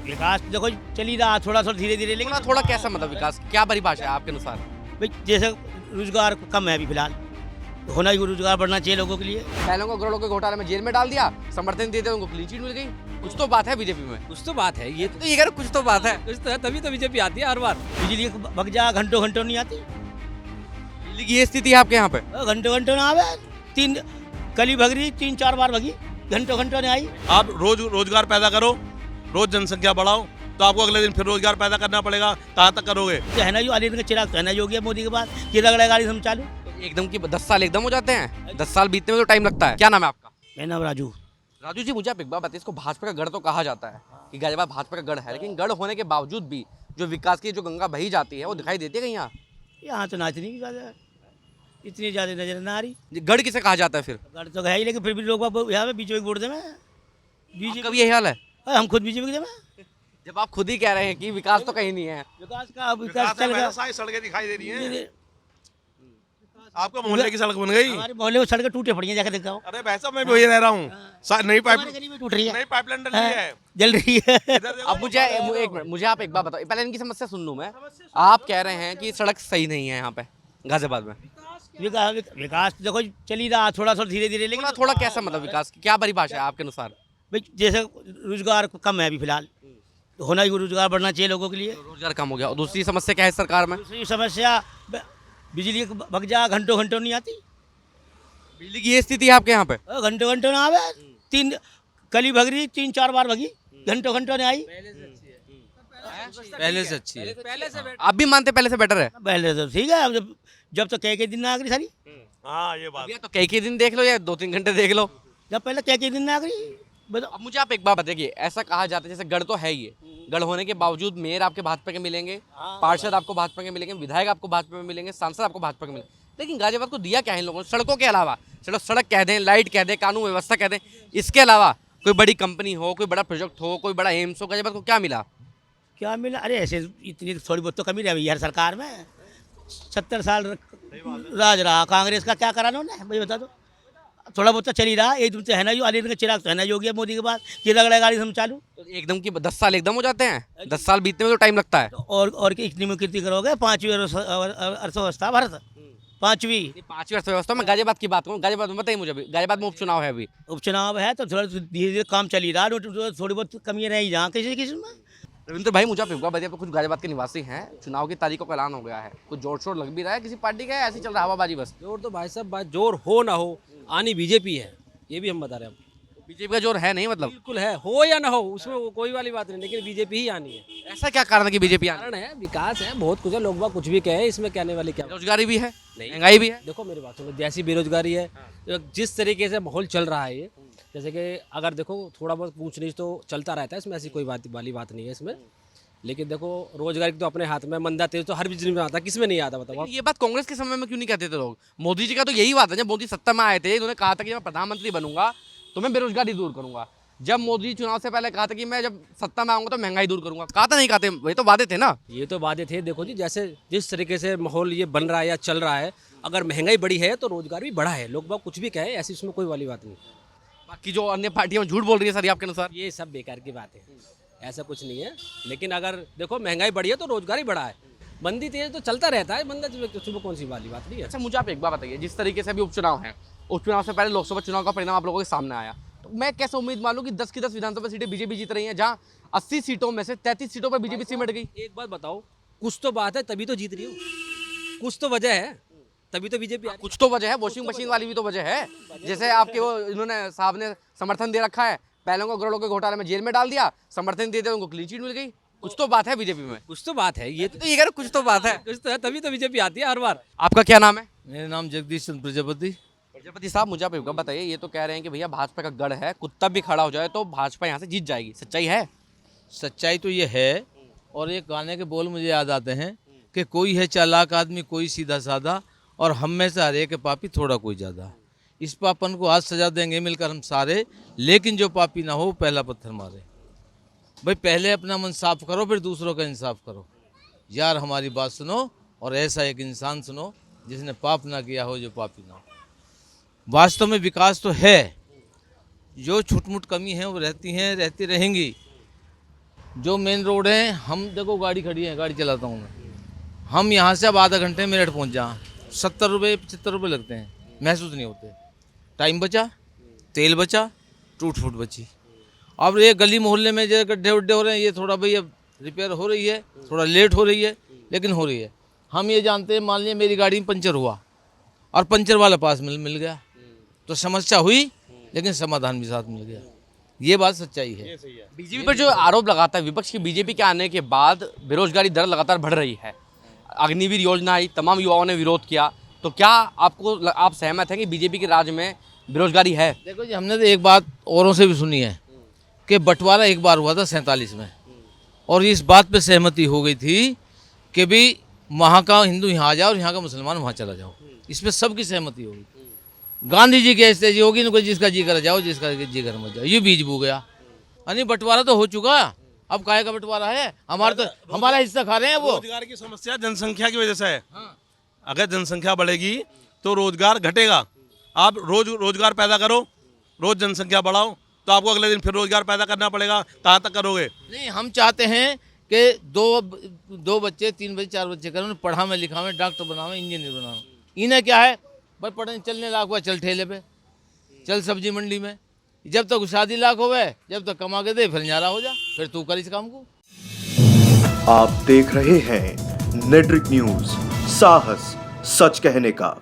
विकास देखो चल ही रहा थोड़ा थोड़ा धीरे धीरे, लेकिन थोड़ा कैसा मतलब विकास क्या परिभाषा है आपके अनुसार? भाई जैसे रोजगार कम है अभी फिलहाल, होना ही रोजगार बढ़ना चाहिए लोगों के लिए। पहलों को करोड़ों के घोटाले में जेल में डाल दिया, समर्थन देते उनको क्लीन चिट मिल गई। कुछ तो बात है बीजेपी में। कुछ तो बात है, ये तो ये कह रहे कुछ तो बात है। कुछ तो है, तभी तो बीजेपी आती है हर बार। बिजली भग जा घंटों घंटों नहीं आती, बिजली की ये स्थिति है आपके यहाँ पे? घंटों घंटों ना आवे। तीन कल ही भग रही, 3-4 बार भगी, घंटों घंटों ने आई। आप रोज रोजगार पैदा करो, रोज जनसंख्या बढ़ाओ, तो आपको अगले दिन फिर रोजगार पैदा करना पड़ेगा। कहाँ तक करोगे? कहना जो अली का चिराग कहना जो हो गया मोदी के बाद, कि रगड़ा गाड़ी हम चालू। एकदम की 10 साल एकदम हो जाते हैं। 10 साल बीतने में तो टाइम लगता है। क्या नाम है आपका? मेरा नाम राजू। राजू जी, मुझे आप एक बात बताइए, इसको भाजपा का गढ़ तो कहा जाता है कि गाजियाबाद भाजपा का गढ़ है, लेकिन गढ़ होने के बावजूद भी जो विकास की जो गंगा बही जाती है वो दिखाई देती है कहीं यहाँ? यहाँ तो नाचने की ज्यादा इतनी ज्यादा नजर ना आ रही। ये गढ़ किसे कहा जाता है फिर? गढ़ तो है ही, लेकिन फिर भी लोग यहाँ पे बीजेपी वोट दे में, आपका भी यही हाल है? हम खुद बीजेपी के में। जब आप खुद ही कह रहे हैं कि विकास तो कहीं नहीं है। विकास का विकास चल रहा है। सड़कें दिखाई दे रही हैं। आपका मोहल्ले की सड़क बन गई। हमारे मोहल्ले में सड़कें टूटे पड़ी हैं, जाकर देखता हूँ। अरे वैसा मैं भी वही रह रहा हूँ। नई हमारे गली में टूट रही है, नई पाइपलाइन डल रही है। जल रही है। अब मुझे एक मिनट, मुझे आप एक बात बताओ, पहले इनकी समस्या सुन लूं मैं। आप कह रहे हैं कि सड़क सही नहीं है यहाँ पे गाजियाबाद में। विकास देखो चल ही रहा थोड़ा थोड़ा धीरे धीरे, लेकिन थोड़ा कैसा मतलब विकास की क्या परिभाषा है आपके अनुसार? भाई जैसे रोजगार कम है अभी फिलहाल, होना ही रोजगार बढ़ना चाहिए लोगों के लिए। रोजगार कम हो गया। और दूसरी समस्या क्या है सरकार में? दूसरी समस्या बिजली भग जा घंटों घंटों नहीं आती, बिजली की ये स्थिति है आपके यहाँ पे? घंटों घंटों ना आवे। तीन कल ही भग रही, 3-4 बार भगी, घंटों घंटों ने आई। पहले से अच्छी है। आप भी मानते पहले से बेटर है? पहले तो ठीक है, जब तो कह के दिन ना आ गई सारी। हाँ ये बात। भैया तो कई दिन देख लो या 2-3 घंटे देख लो। जब पहले कह के दिन ना आ गई। अब मुझे आप एक बात बताइए, ऐसा कहा जाता है जैसे गढ़ तो है ही है, गढ़ होने के बावजूद मेयर आपके भाजपा के मिलेंगे, पार्षद आपको भाजपा के मिलेंगे, विधायक आपको भाजपा में मिलेंगे, सांसद आपको भाजपा के मिलेंगे, लेकिन गाजियाबाद को दिया क्या है इन लोगों ने सड़कों के अलावा? चलो सड़क कह दें, लाइट कह दें, कानून व्यवस्था कह दें, इसके अलावा कोई बड़ी कंपनी हो, कोई बड़ा प्रोजेक्ट हो, कोई बड़ा एम्स हो, गाजियाबाद को क्या मिला? क्या मिला? अरे ऐसे इतनी थोड़ी बहुत तो कमी रही हर सरकार में। 70 साल राज रहा कांग्रेस का, क्या करा उन्होंने भाई बता दो। थोड़ा बहुत तो चल ही रहा, एक तो है ना जो अली का चिराग तो है ना जो हो गया मोदी के बाद, कि रगड़ा गाड़ी हम चालू। तो एकदम की 10 साल एकदम हो जाते हैं। 10 साल बीतने में तो टाइम लगता है। और इतनी में कीर्ति करोगे, 5वीं अर्थव्यवस्था भारत, 5वीं 5वीं अर्थव्यवस्था में गाजियाबाद की बात करूँ, गाजियाबाद में बताइए मुझे, अभी गाजियाबाद में उपचुनाव है, अभी उपचुनाव है तो थोड़ा धीरे धीरे काम चल ही रहा, थोड़ी बहुत कमी रही जहाँ किसी किसी में। रविंद्र भाई, मुझे आप एक बात बताइए, कुछ गाजियाबाद के निवासी हैं, चुनाव की तारीखों का ऐलान हो गया है, कुछ जोर शोर लग भी रहा है किसी पार्टी का, ऐसे चल रहा है हवाबाजी बस? जोर तो भाई साहब, बात जोर हो ना हो, आनी बीजेपी है, ये भी हम बता रहे हैं। बीजेपी का जोर है नहीं मतलब? बिल्कुल है, हो या ना हो उसमें वो कोई वाली बात नहीं, लेकिन बीजेपी ही आनी है। ऐसा क्या कारण है कि बीजेपी आने? कारण है, विकास है, बहुत कुछ है, लोग बाग कुछ भी कहे, इसमें कहने वाली क्या? बेरोजगारी भी है, महंगाई भी है। देखो मेरी बात सुनो, जैसी बेरोजगारी है, जिस तरीके से माहौल चल रहा है ये, जैसे कि अगर देखो थोड़ा बहुत पूछ नीच तो चलता रहता है इसमें, ऐसी कोई बात वाली बात नहीं है इसमें, लेकिन देखो रोजगार की तो अपने हाथ में, मंदा तेज तो हर बिजली में आता, किसमें नहीं आता बताओ? ये बात कांग्रेस के समय में क्यों नहीं कहते थे लोग? मोदी जी का तो यही बात है, जब मोदी सत्ता में आए थे इन्होंने कहा था कि मैं प्रधानमंत्री बनूंगा तो मैं बेरोजगारी दूर करूंगा। जब मोदी चुनाव से पहले कहा था कि मैं जब सत्ता में आऊंगा तो महंगाई दूर करूंगा, कहा था नहीं कहते? वही तो वादे थे ना। ये तो वादे थे। देखो जी, जैसे जिस तरीके से माहौल ये बन रहा है या चल रहा है, अगर महंगाई बढ़ी है तो रोजगार भी बढ़ा है, लोग बाग कुछ भी कहे, ऐसी उसमें कोई वाली बात नहीं। बाकी जो अन्य पार्टियां झूठ बोल रही है सर आपके अनुसार? ये सब बेकार की बात है, ऐसा कुछ नहीं है। लेकिन अगर देखो महंगाई बढ़ी है तो रोजगार ही बढ़ा है, मंदी तेज तो चलता रहता है, बंदा सुबह कौन सी वाली बात नहीं है। अच्छा, मुझे आप एक बात बताइए, जिस तरीके से अभी उपचुनाव है, उपचुनाव से पहले लोकसभा चुनाव का परिणाम आप लोगों के सामने आया, तो मैं कैसे उम्मीद मान लूं कि 10 की 10 विधानसभा सीटें बीजेपी जीत रही हैं, जहां 80 सीटों में से 33 सीटों पर बीजेपी सिमट गई। एक बात बताओ, कुछ तो बात है तभी तो जीत रही हो, कुछ तो वजह है तभी तो बीजेपी। कुछ तो वजह है, वॉशिंग मशीन वाली भी तो वजह है। जैसे आपके वो इन्होंने साहब ने समर्थन दे रखा है, पहलों को करोड़ों के घोटाले में जेल में डाल दिया, समर्थन देते उनको क्लीन चिट मिल गई। कुछ तो बात है बीजेपी में। कुछ तो बात है, ये तो ये कह रहे कुछ तो बात है। कुछ तो है, तभी तो बीजेपी आती है हर बार। आपका क्या नाम है? मेरा नाम जगदीश चंद्र प्रजापति। प्रजापति साहब, मुझे आप एक बात बताइए, ये तो कह रहे हैं कि भैया भाजपा का गढ़ है, कुत्ता भी खड़ा हो जाए तो भाजपा यहाँ से जीत जाएगी, सच्चाई है? सच्चाई तो ये है, और एक गाने के बोल मुझे याद आते हैं कि कोई है चालाक आदमी, कोई सीधा साधा, और हम में से हर एक पापी, थोड़ा कोई ज़्यादा। इस पापन को आज सजा देंगे मिलकर हम सारे, लेकिन जो पापी ना हो पहला पत्थर मारे। भाई पहले अपना मन साफ करो, फिर दूसरों का इंसाफ करो। यार हमारी बात सुनो, और ऐसा एक इंसान सुनो जिसने पाप ना किया हो, जो पापी ना हो। वास्तव में विकास तो है, जो छुटमुट कमी है वो रहती हैं, रहती रहेंगी। जो मेन रोड है, हम देखो गाड़ी खड़ी है, गाड़ी चलाता हूँ मैं, हम यहाँ से अब आधा घंटे में मेरठ पहुँच जा, 70 रुपये 75 रुपये लगते हैं, महसूस नहीं होते। टाइम बचा, तेल बचा, टूट फूट बची। अब ये गली मोहल्ले में जो गड्ढे उड्ढे हो रहे हैं, ये थोड़ा भाई अब रिपेयर हो रही है, थोड़ा लेट हो रही है, लेकिन हो रही है। हम ये जानते हैं, मान लिया मेरी गाड़ी में पंचर हुआ और पंचर वाला पास मिल गया, तो समस्या हुई, लेकिन समाधान भी साथ मिल गया। ये बात सच्चाई है। बीजेपी पर जो आरोप लगाता है विपक्ष की, बीजेपी के आने के बाद बेरोजगारी दर लगातार बढ़ रही है, अग्निवीर योजना आई, तमाम युवाओं ने विरोध किया, तो क्या आप सहमत हैं कि बीजेपी के राज में बेरोजगारी है? देखो जी, हमने तो एक बात औरों से भी सुनी है कि बंटवारा एक बार हुआ था 47 में, और इस बात पे सहमति हो गई थी कि भी वहाँ का हिंदू यहाँ आ जाओ और यहाँ का मुसलमान वहाँ चला जाओ, इस पर सबकी सहमति होगी। गांधी जी की ऐसे जी होगी ना, कोई जिसका जी कर जाओ, जिसका जी कर मत जाओ, ये बीज बू गया। अरे बंटवारा तो हो चुका, अब काहे का बंटवारा है? हमारा हिस्सा खा रहे हैं वो। रोजगार की समस्या जनसंख्या की वजह से है। अगर जनसंख्या बढ़ेगी तो रोजगार घटेगा। आप रोजगार पैदा करो, रोज जनसंख्या बढ़ाओ, तो आपको अगले दिन फिर रोजगार पैदा करना पड़ेगा। कहाँ तक करोगे? नहीं, हम चाहते हैं कि दो बच्चे, 3 बच्चे, 4 बच्चे करें, पढ़ावे लिखावे, डॉक्टर बनावे, इंजीनियर बनावे। इन्हें क्या है, बस पढ़ने चलने लायक हुआ, चल ठेले पे, चल सब्जी मंडी में, जब तक शादी लायक होवे, जब तक कमा के दे, फिर न्यारा हो जा, फिर तू कर इस काम को। आप देख रहे हैं नेट्रिक न्यूज, साहस सच कहने का।